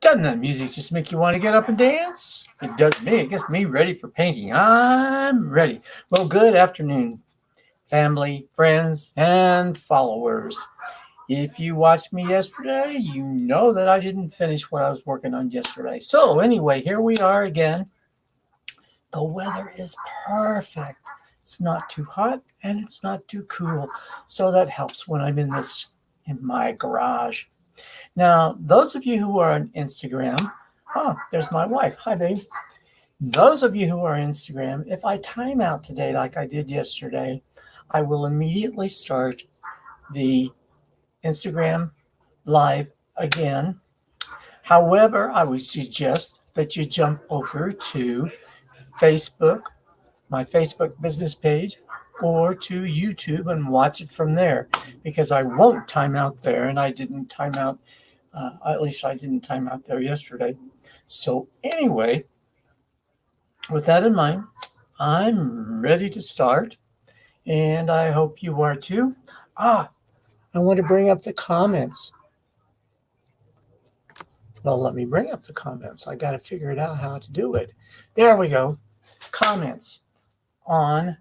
Doesn't that music just make you want to get up and dance? It does me. It gets me ready for painting. I'm ready. Well, good afternoon, family, friends, and followers. If you watched me yesterday, you know that I didn't finish what I was working on yesterday. So, anyway, here we are again. The weather is perfect. It's not too hot and it's not too cool. So that helps when I'm in my garage. Now, those of you who are on Instagram, there's my wife. Hi, babe. Those of you who are on Instagram, if I time out today like I did yesterday, I will immediately start the Instagram live again. However, I would suggest that you jump over to Facebook, my Facebook business page, or to YouTube and watch it from there because I won't time out there, and I didn't time out. At least I didn't time out there yesterday. So anyway, with that in mind, I'm ready to start, and I hope you are too. I want to bring up the comments. Well, let me bring up the comments. I got to figure it out how to do it. There we go. Comments on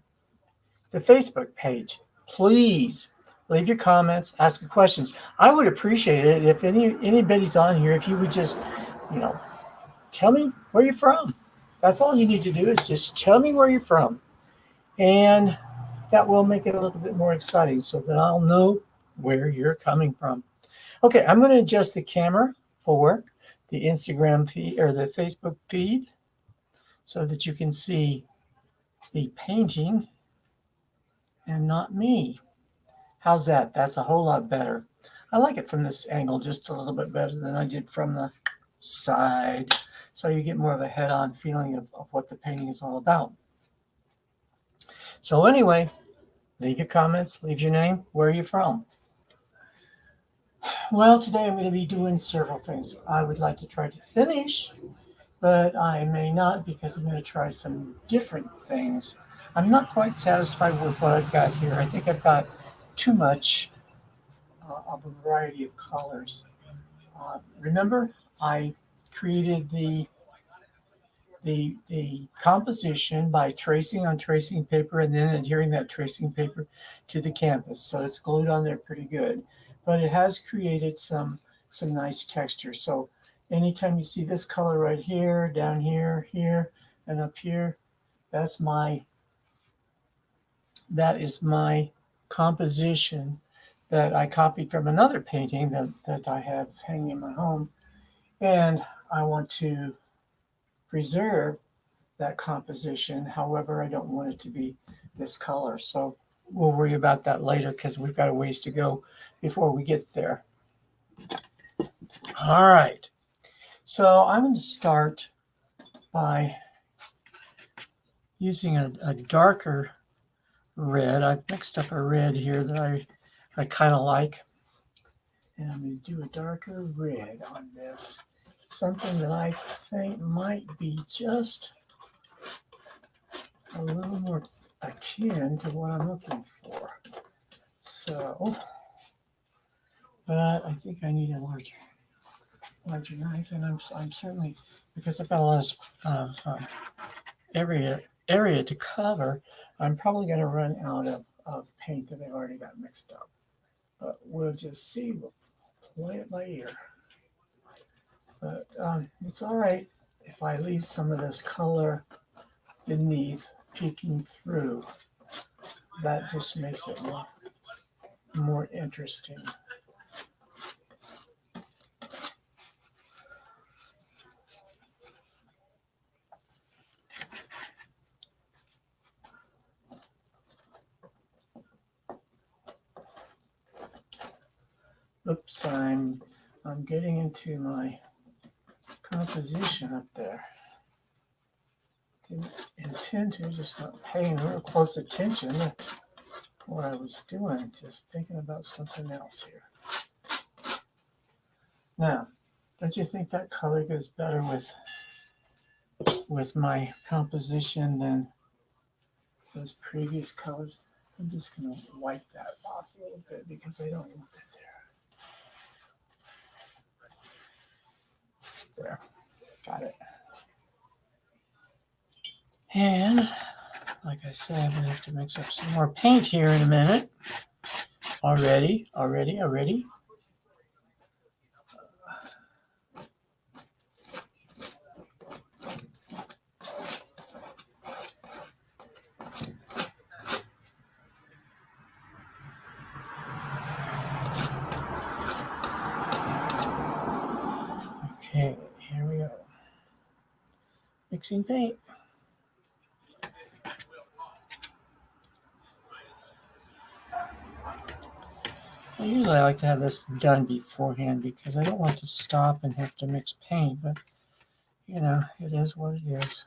the Facebook page. Please leave your comments, ask your questions. I would appreciate it if anybody's on here, if you would just, you know, tell me where you're from. That's all you need to do is just tell me where you're from. And that will make it a little bit more exciting so that I'll know where you're coming from. Okay, I'm going to adjust the camera for the Instagram feed or the Facebook feed so that you can see the painting and not me. How's that? That's a whole lot better. I like it from this angle just a little bit better than I did from the side. So you get more of a head-on feeling of what the painting is all about. So anyway, leave your comments, leave your name, where are you from? Well, today I'm going to be doing several things. I would like to try to finish, but I may not because I'm going to try some different things. I'm not quite satisfied with what I've got here. I think I've got too much of a variety of colors. Remember, I created the composition by tracing on tracing paper and then adhering that tracing paper to the canvas. So it's glued on there pretty good, but it has created some nice texture. So anytime you see this color right here, down here, here, and up here, that is my composition that I copied from another painting that I have hanging in my home. And I want to preserve that composition. However, I don't want it to be this color. So we'll worry about that later because we've got a ways to go before we get there. All right. So I'm going to start by using a darker red. I've mixed up a red here that I kind of like. And I'm going to do a darker red on this. Something that I think might be just a little more akin to what I'm looking for. So, but I think I need a larger knife, and I'm certainly, because I've got a lot of area to cover, I'm probably going to run out of paint that I've already got mixed up. But we'll just see. We'll play it by ear. But it's all right if I leave some of this color beneath peeking through. That just makes it more interesting. Oops, I'm getting into my composition up there. Didn't intend to, just not paying real close attention to what I was doing, just thinking about something else here. Now, don't you think that color goes better with my composition than those previous colors? I'm just going to wipe that off a little bit because I don't want that There. Got it. And like I said, I'm going to have to mix up some more paint here in a minute. Already. Okay, here we go. Mixing paint. Usually I like to have this done beforehand because I don't want to stop and have to mix paint, but you know, it is what it is.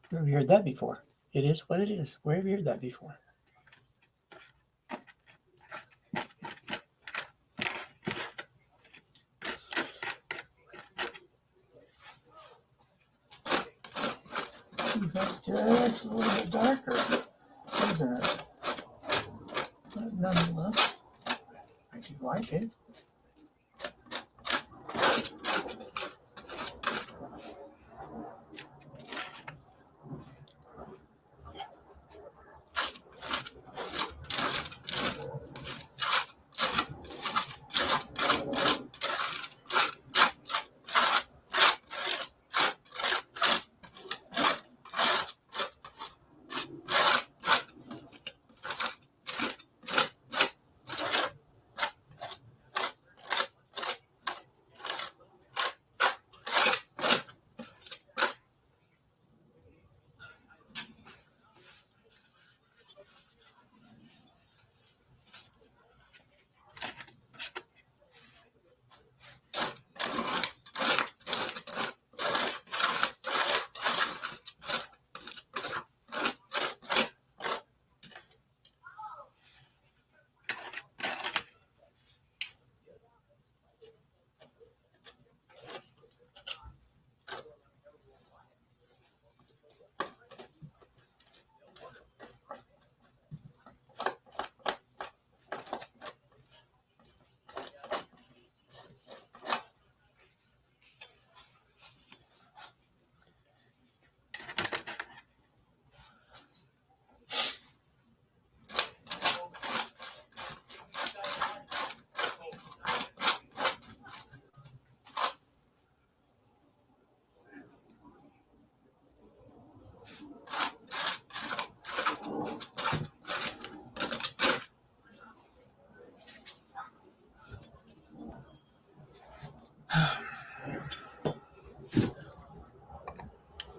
Where have you heard that before? It is what it is. Where have you heard that before? That's just a little bit darker, isn't it? But nonetheless, I do like it.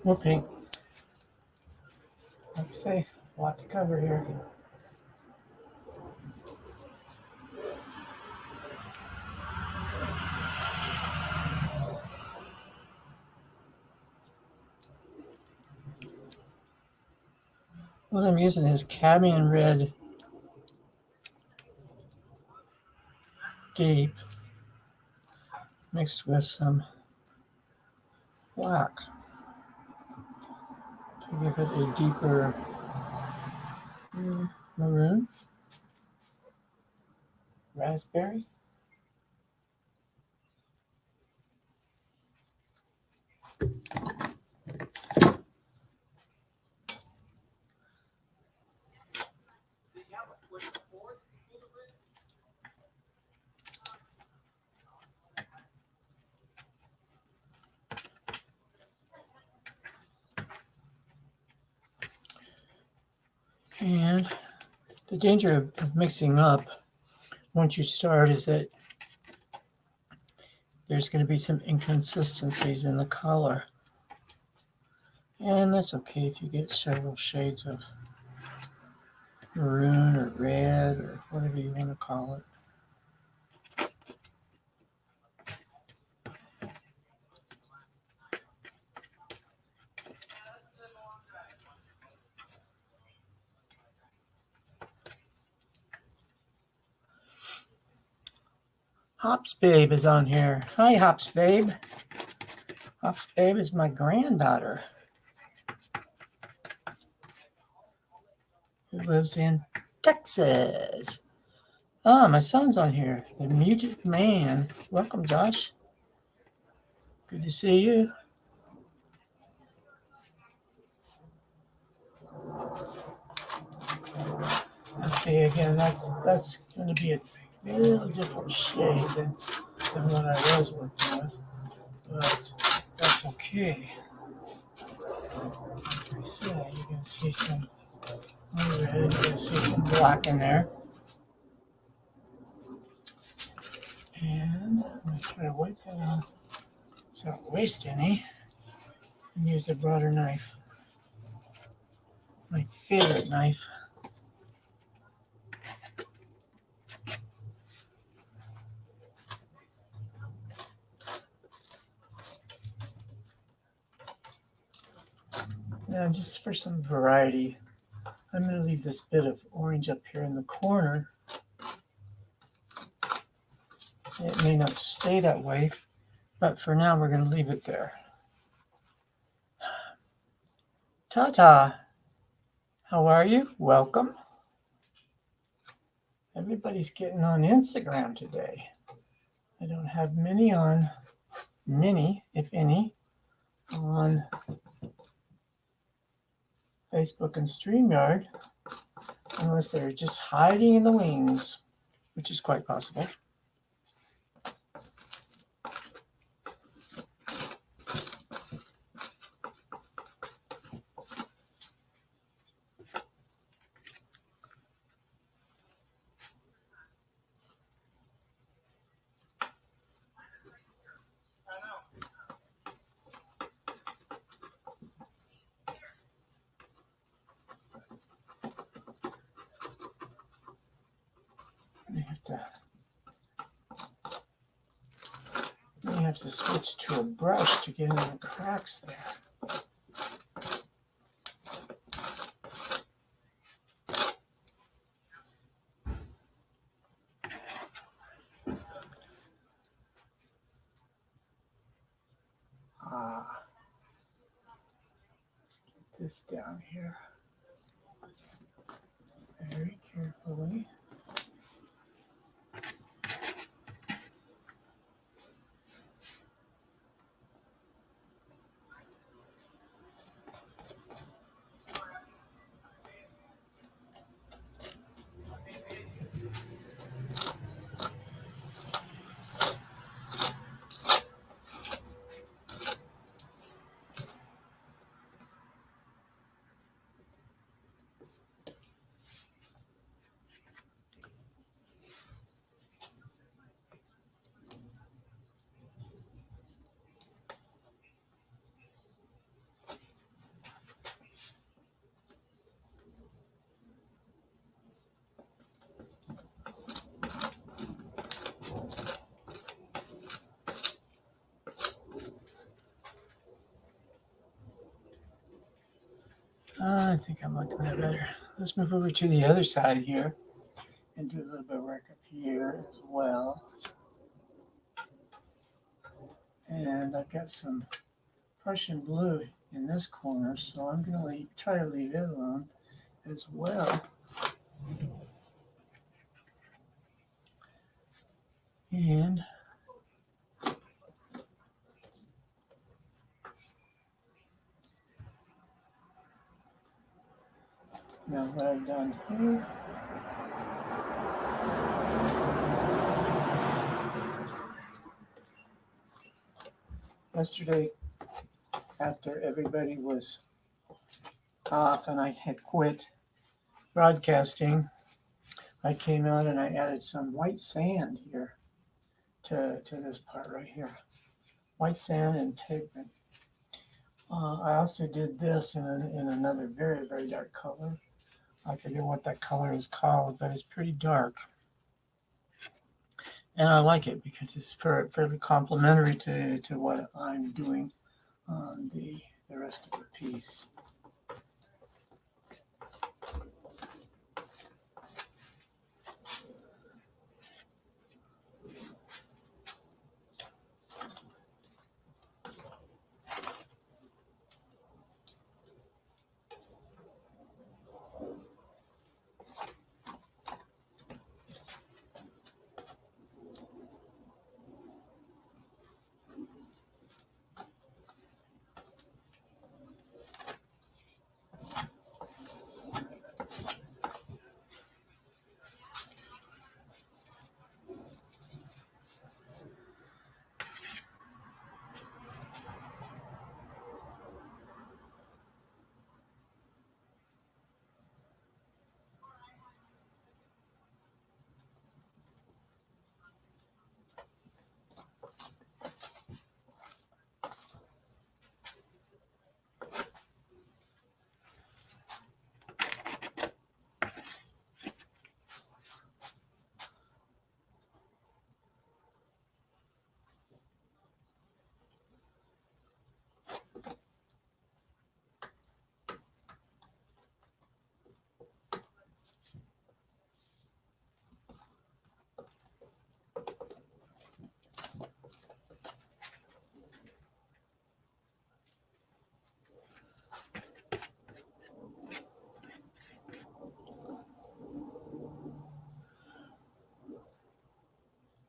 More paint. Like I say, a lot to cover here. What I'm using is cadmium red gape mixed with some black to give it a deeper maroon, raspberry. And the danger of mixing up once you start is that there's going to be some inconsistencies in the color. And that's okay if you get several shades of maroon or red or whatever you want to call it. Hops Babe is on here. Hi, Hops Babe. Hops Babe is my granddaughter who lives in Texas. Ah, my son's on here. The Muted Man. Welcome, Josh. Good to see you. Okay, again, that's going to be a little different shade than what I was working with, but that's okay. Like I said, you can see some red, you can see some black in there. And I'm going to try to wipe that off so I don't waste any and use a broader knife. My favorite knife. Now, just for some variety, I'm going to leave this bit of orange up here in the corner. It may not stay that way, but for now, we're going to leave it there. Ta-ta! How are you? Welcome. Everybody's getting on Instagram today. I don't have many, if any, on Facebook and StreamYard, unless they're just hiding in the wings, which is quite possible. You have to switch to a brush to get in the cracks there. Get this down here very carefully. I think I'm looking at better. Let's move over to the other side here and do a little bit of work up here as well. And I've got some Prussian blue in this corner, so I'm going to try to leave it alone as well. And now what I've done here, yesterday after everybody was off and I had quit broadcasting, I came out and I added some white sand here to this part right here. White sand and pigment. I also did this in another very, very dark color. I forget what that color is called, but it's pretty dark. And I like it because it's fairly complementary to what I'm doing on the rest of the piece.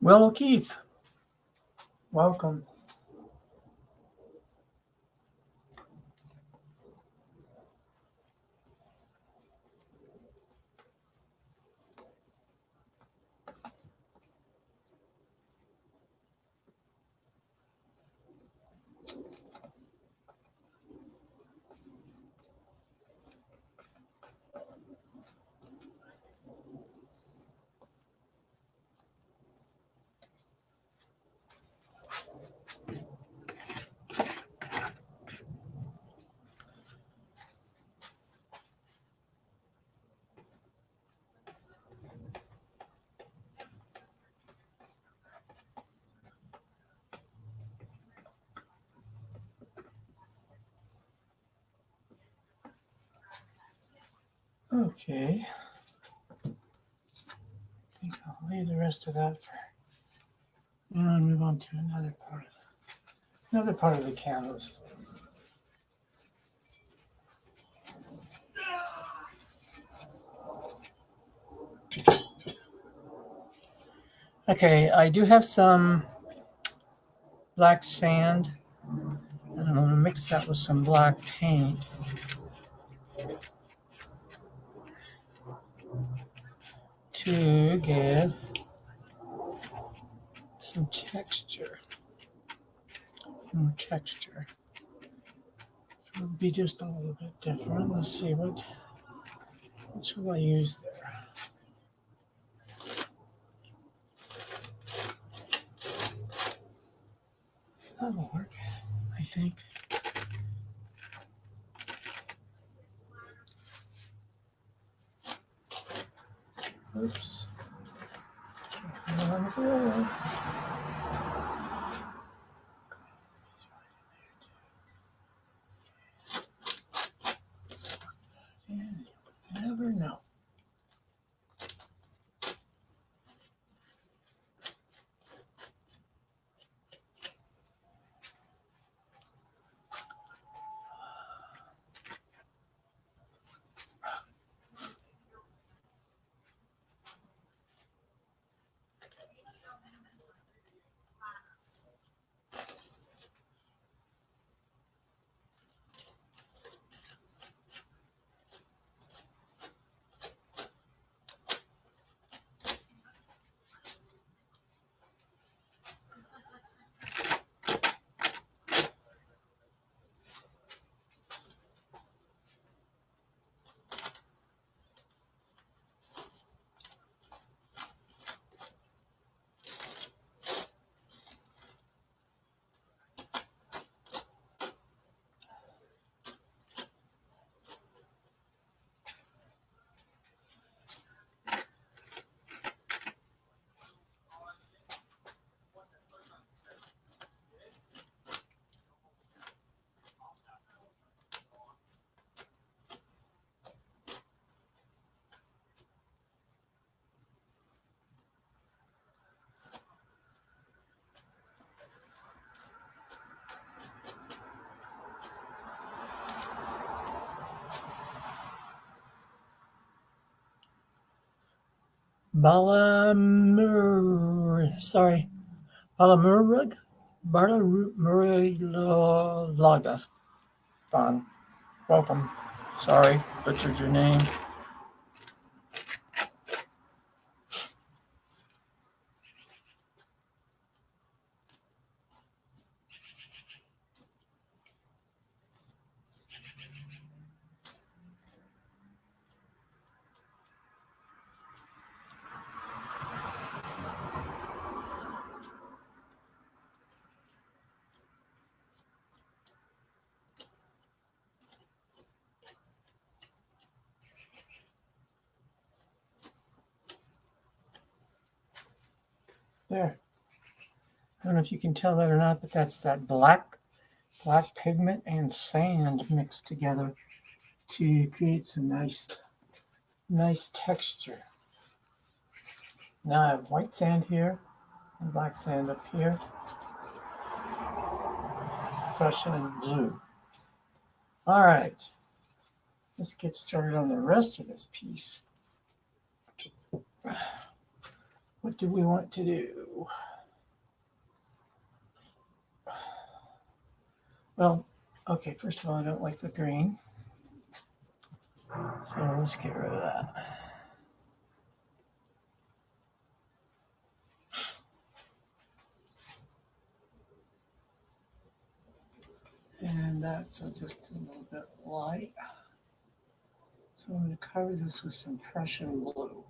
Will Keith, welcome. Okay. I think I'll leave the rest of that for. And move on to another part of the canvas. Okay, I do have some black sand, and I'm going to mix that with some black paint. To give some texture. More texture. So it'll be just a little bit different. Let's see what will I use there. That'll work, I think. Oops. On the floor. You never know. Balamurug? Balamurulagas. Don, welcome. Sorry, butchered your name. There. I don't know if you can tell that or not, but that's that black pigment and sand mixed together to create some nice texture. Now I have white sand here and black sand up here. Prussian and blue. All right. Let's get started on the rest of this piece. What do we want to do? Well, okay, first of all, I don't like the green. So let's get rid of that. And that's just a little bit light. So I'm going to cover this with some Prussian blue.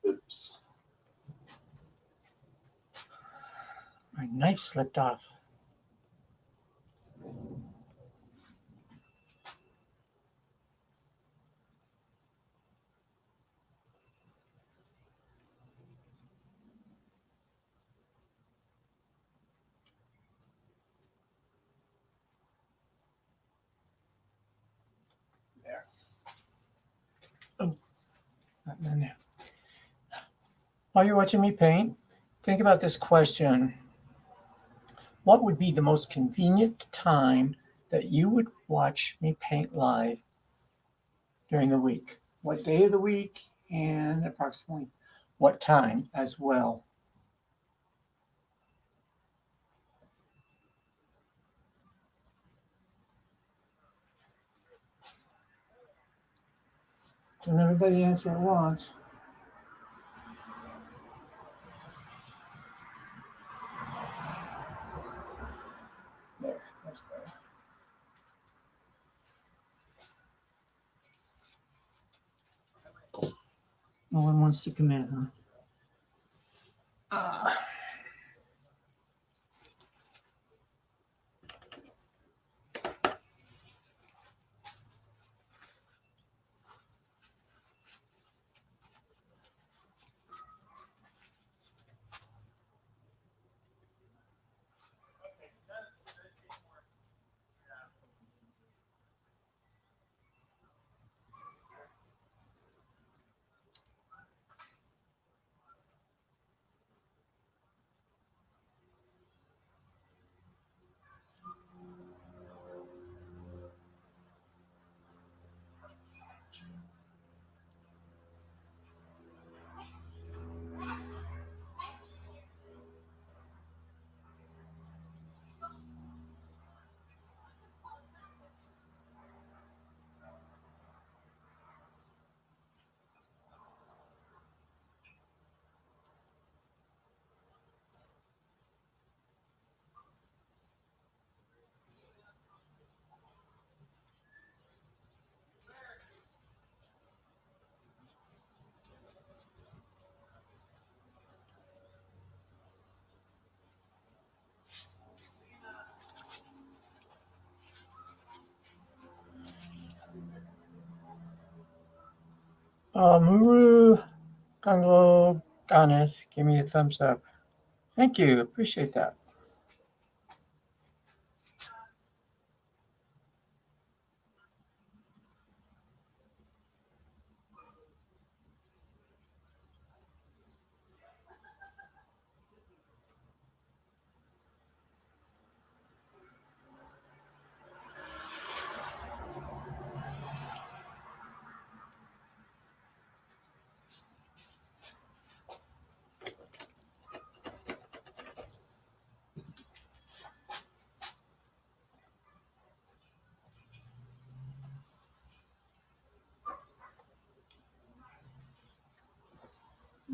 Oops. My knife slipped off. There. Oh, not in there. While you're watching me paint, think about this question. What would be the most convenient time that you would watch me paint live during the week? What day of the week and approximately what time as well? Don't everybody answer at once. There, that's better. No one wants to come in, huh? Muru Ganglo Ganet, give me a thumbs up. Thank you. Appreciate that.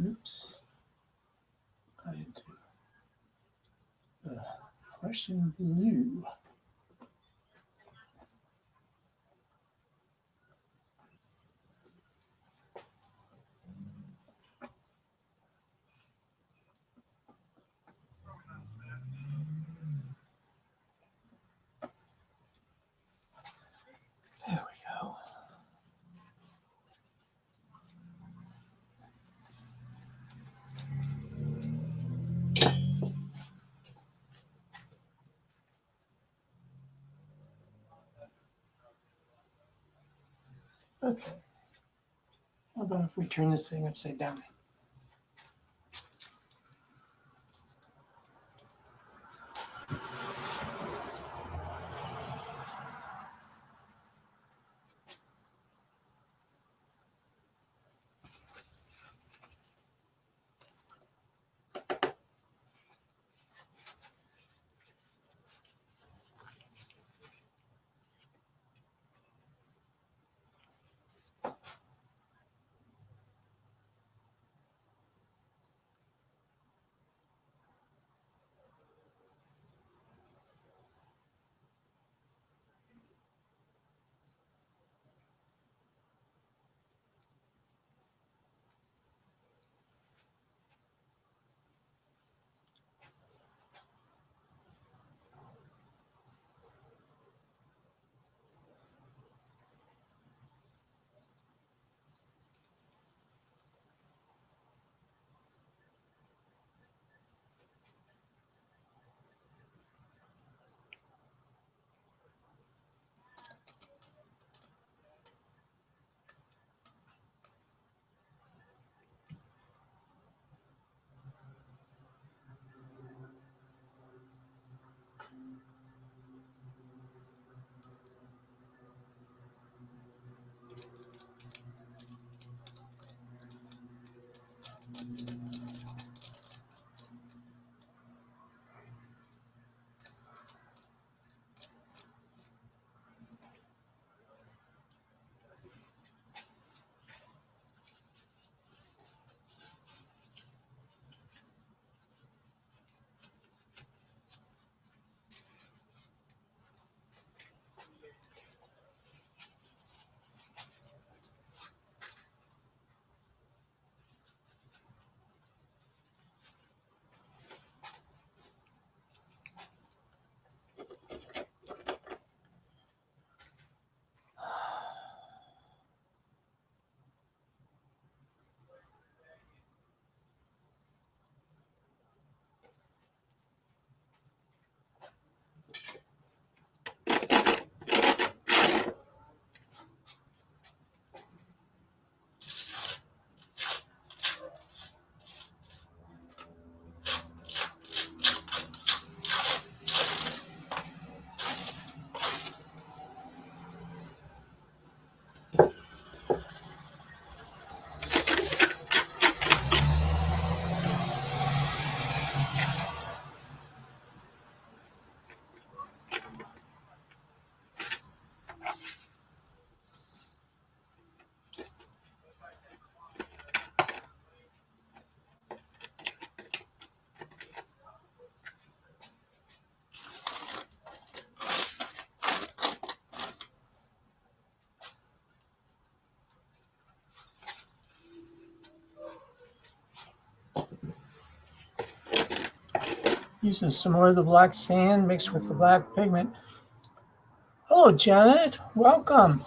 Oops. Got into the Prussian blue. There we go. Okay. How about if we turn this thing upside down? Using some more of the black sand mixed with the black pigment. Hello, Janet. Welcome.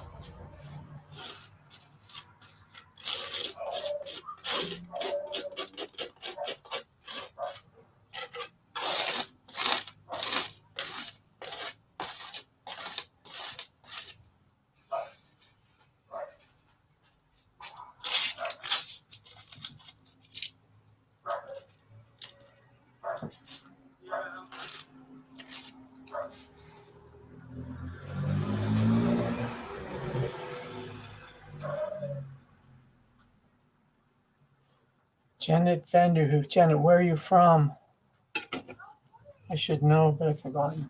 Janet Vanderhoof. Janet, where are you from? I should know, but I've forgotten.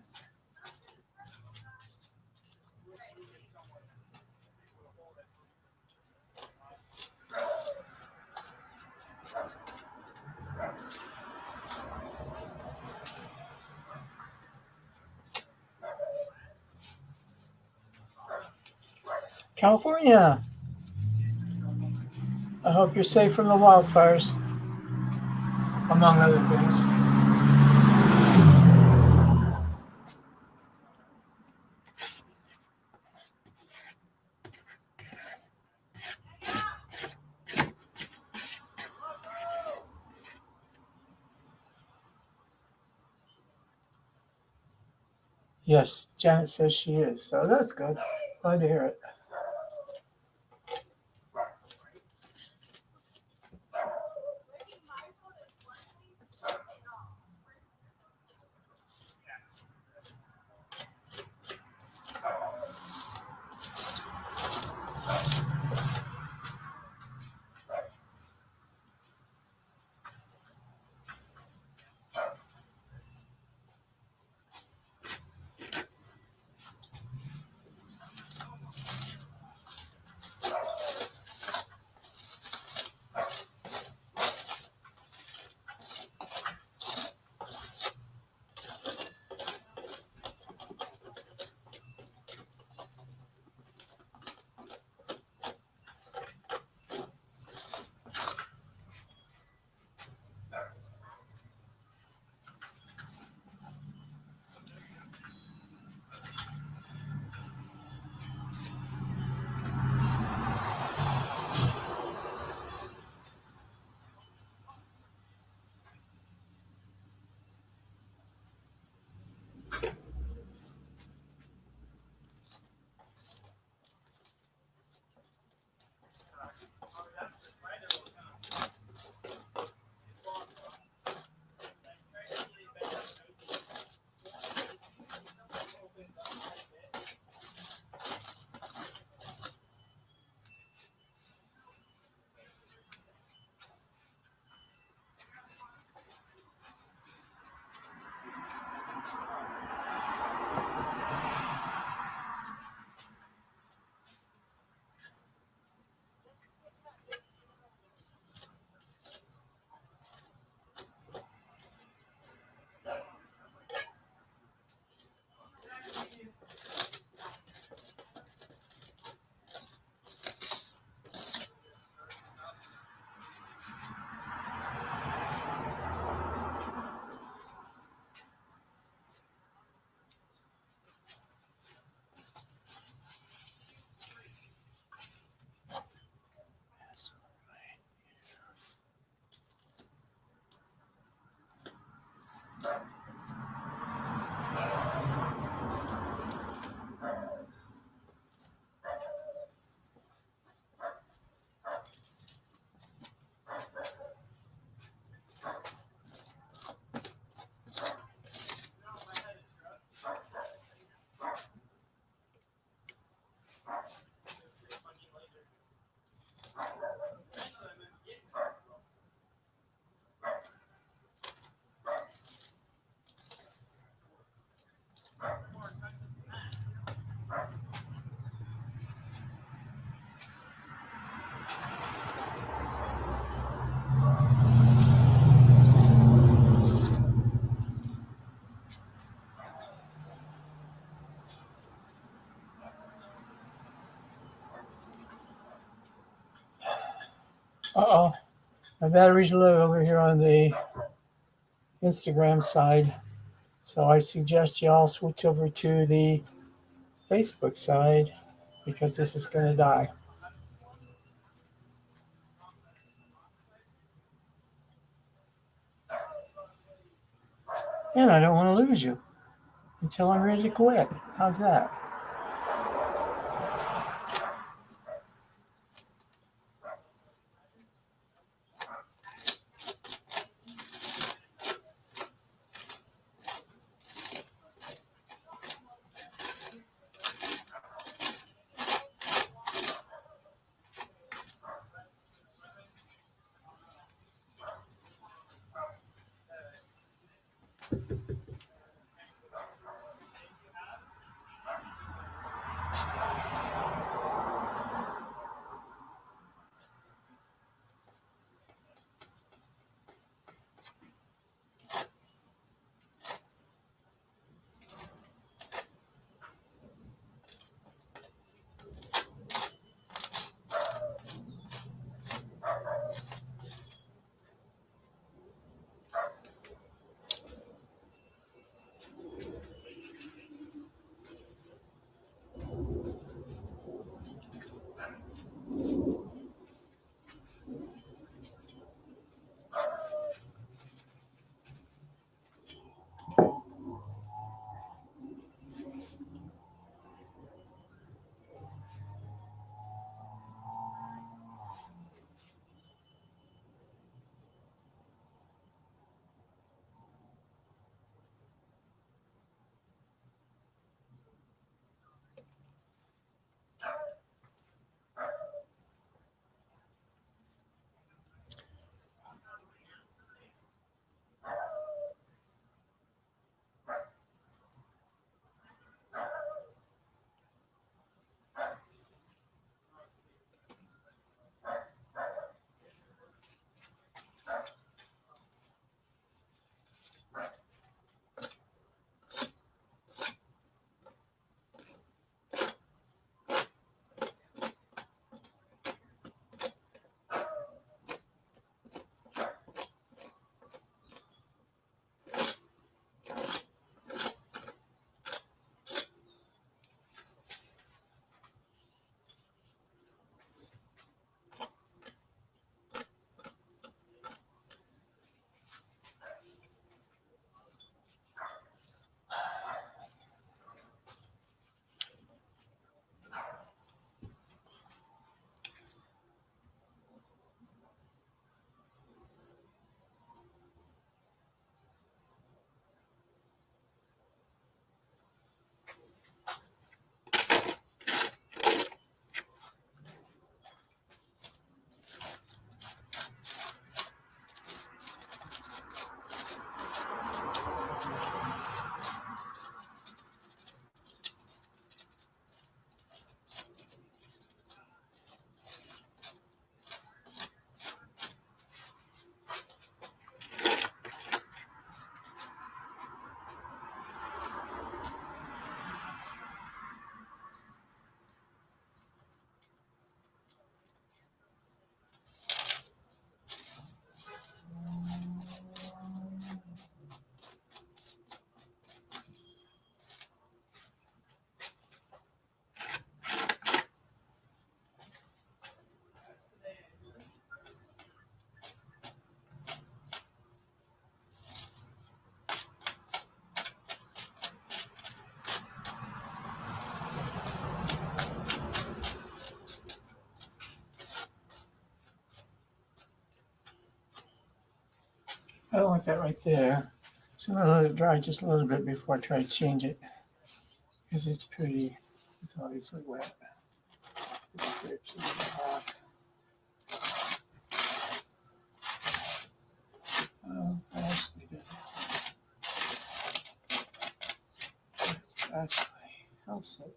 California. I hope you're safe from the wildfires, among other things. Yes, Janet says she is, so that's good. Glad to hear it. Uh-oh. My battery's low over here on the Instagram side. So I suggest you all switch over to the Facebook side because this is going to die. And I don't want to lose you until I'm ready to quit. How's that? I don't like that right there. So I'm going to let it dry just a little bit before I try to change it because it's obviously wet. strips in the back. Well, actually, actually helps it.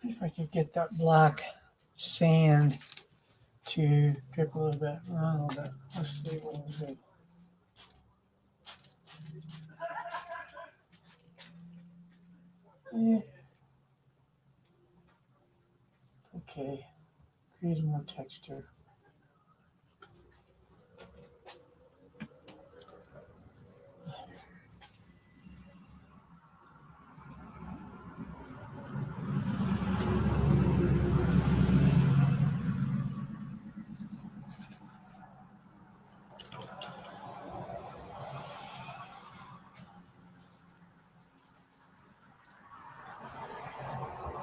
If I could get that black sand to drip a little bit, run a little bit. Let's see what we'll do. Okay, create more texture.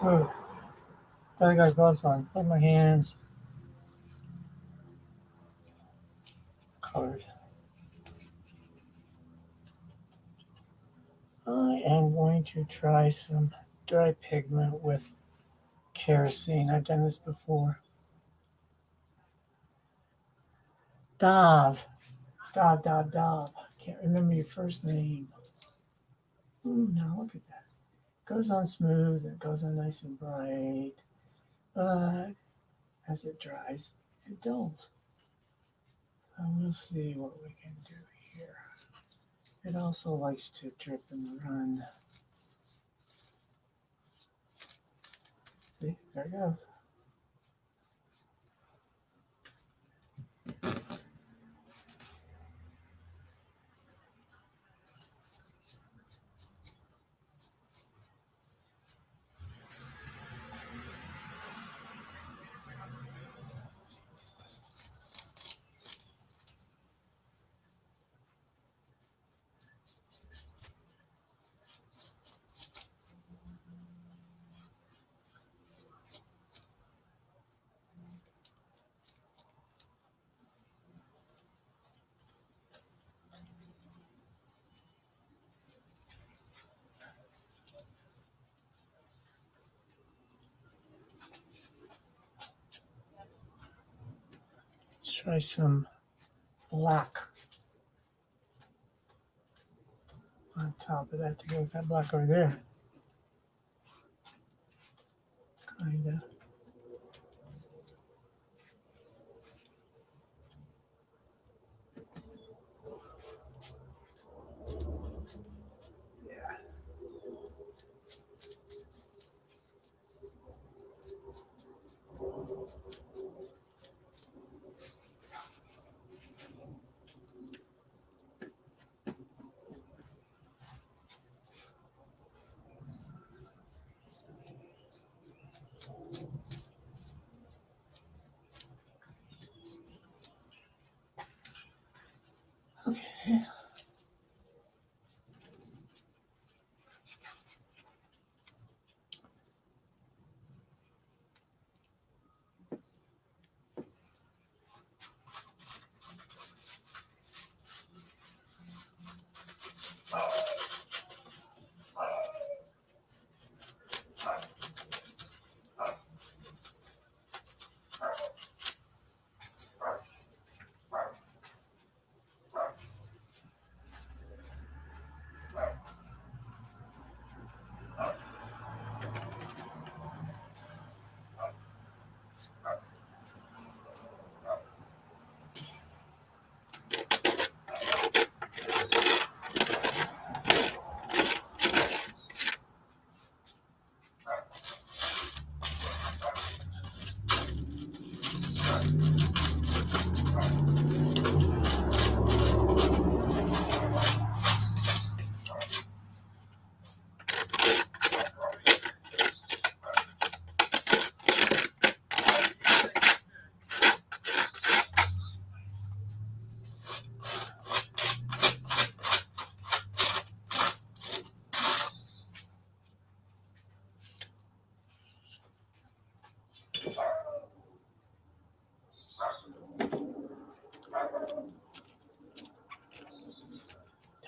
Oh, I got gloves on. Put my hands colored. I am going to try some dry pigment with kerosene. I've done this before. Dav. Can't remember your first name. Ooh, now look at that. Goes on smooth. It goes on nice and bright. But as it dries, it dulls. And we'll see what we can do here. It also likes to drip and run. See, there it goes. Let's try some black on top of that to go with that black over there. Kinda. Yeah. Okay.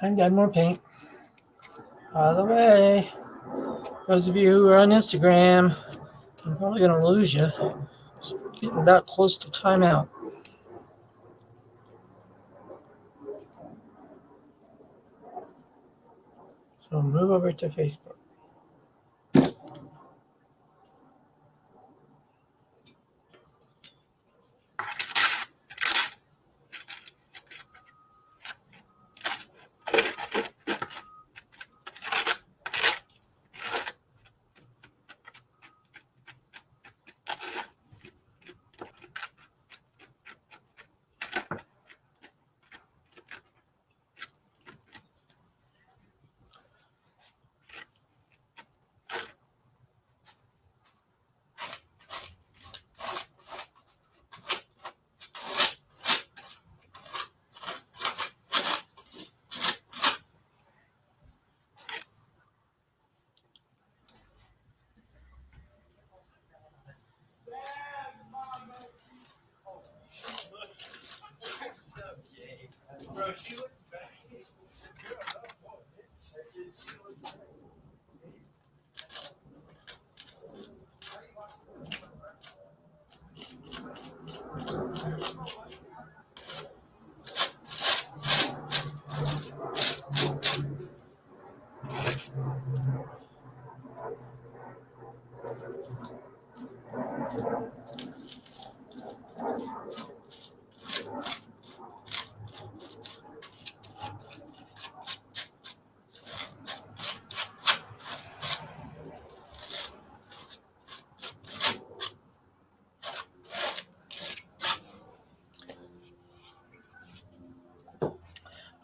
I've got more paint. By the way, those of you who are on Instagram, I'm probably going to lose you. It's getting about close to timeout. So move over to Facebook.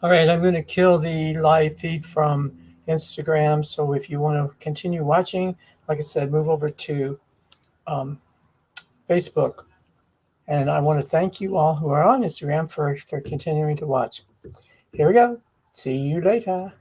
All right, I'm going to kill the live feed from Instagram. So if you want to continue watching, like I said, move over to Facebook. And I want to thank you all who are on Instagram for continuing to watch. Here we go. See you later.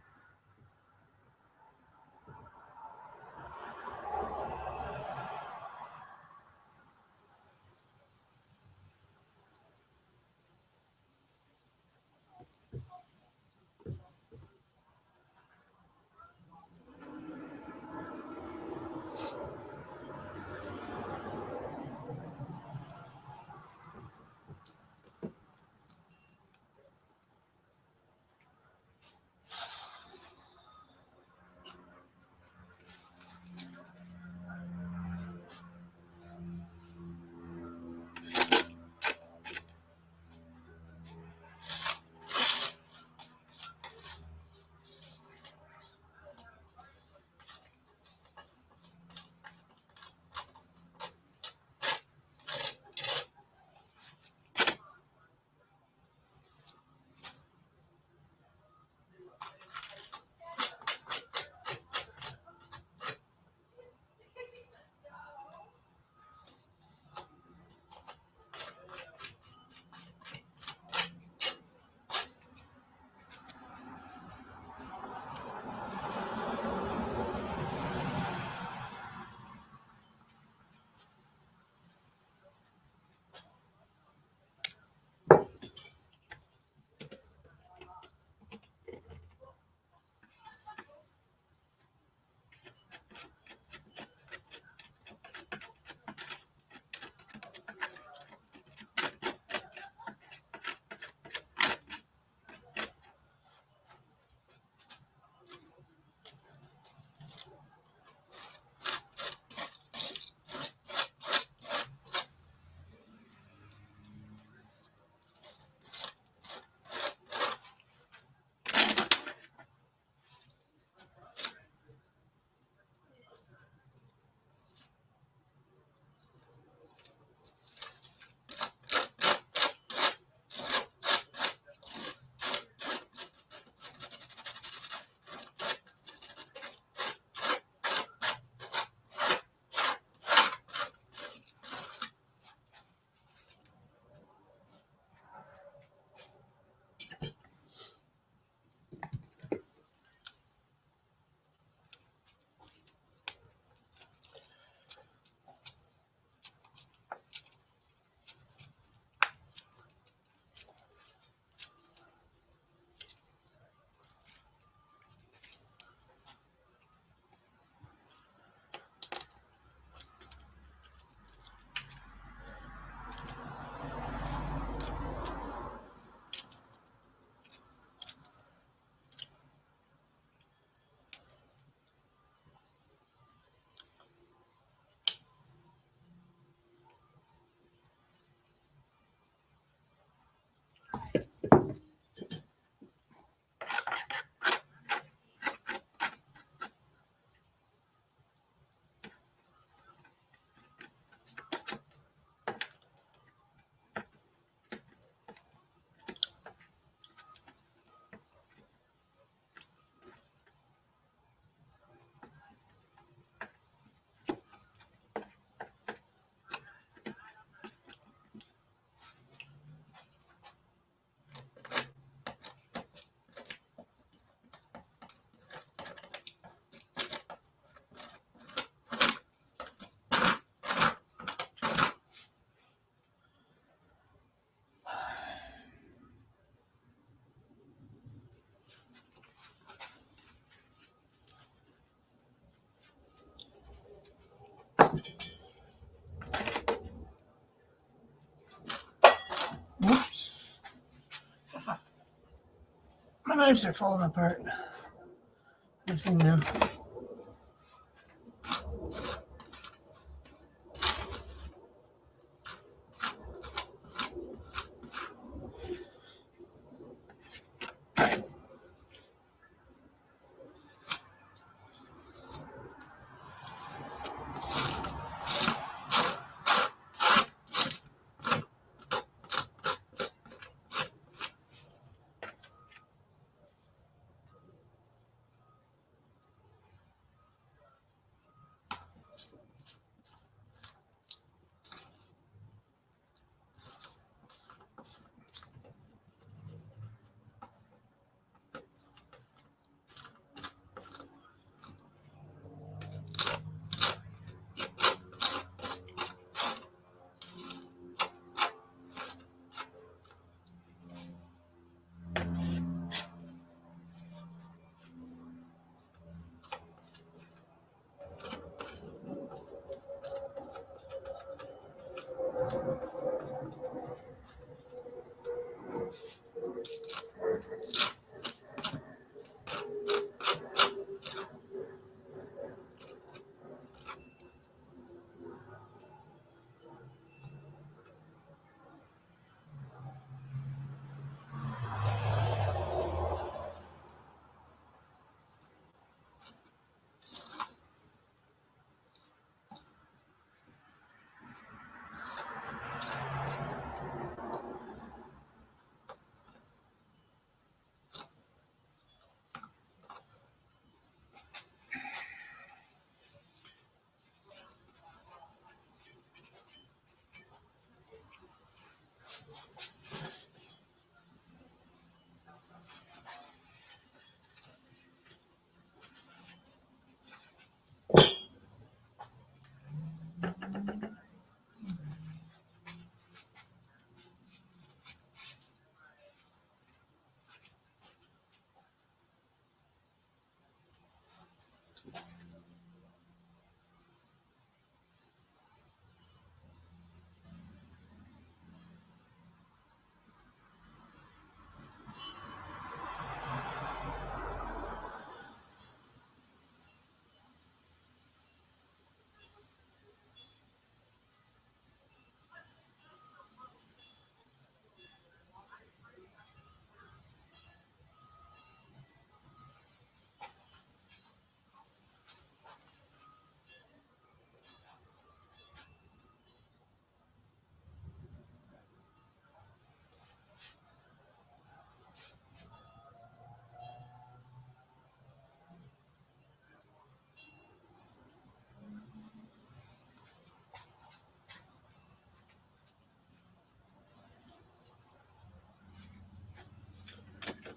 knives are falling apart. Nothing new.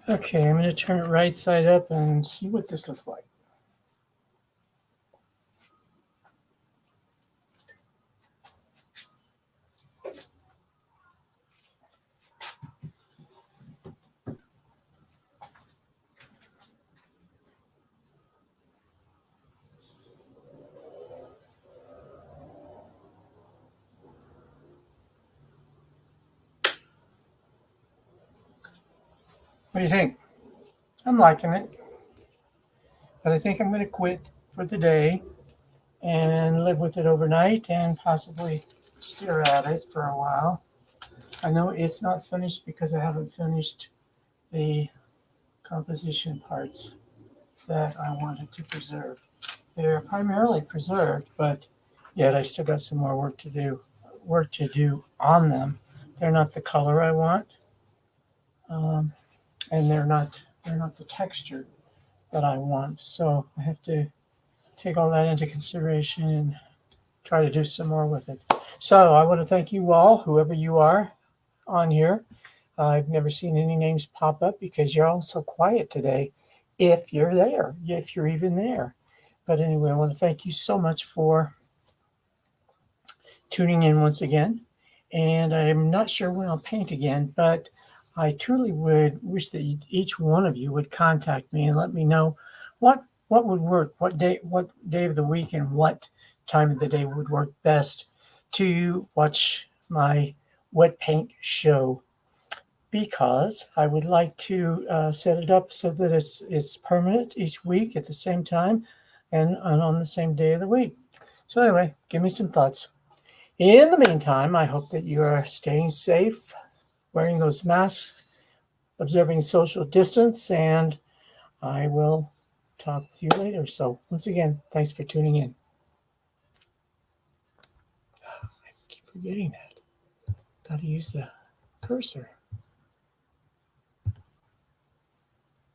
Okay, I'm going to turn it right side up and see what this looks like. What do you think? I'm liking it, but I think I'm going to quit for the day and live with it overnight and possibly stare at it for a while. I know it's not finished because I haven't finished the composition parts that I wanted to preserve. They're primarily preserved, but yet I still got some more work to do on them. They're not the color I want, and they're not the texture that I want. So I have to take all that into consideration and try to do some more with it. So I want to thank you all, whoever you are on here. I've never seen any names pop up because you're all so quiet today. If you're there, if you're even there. But anyway, I want to thank you so much for tuning in once again. And I'm not sure when I'll paint again, but I truly would wish that each one of you would contact me and let me know what would work, what day of the week, and what time of the day would work best to watch my wet paint show. because I would like to set it up so that it's permanent each week at the same time and on the same day of the week. So anyway, give me some thoughts. In the meantime, I hope that you are staying safe, wearing those masks, observing social distance, and I will talk with you later. So once again, thanks for tuning in. I keep forgetting that. Got to use the cursor.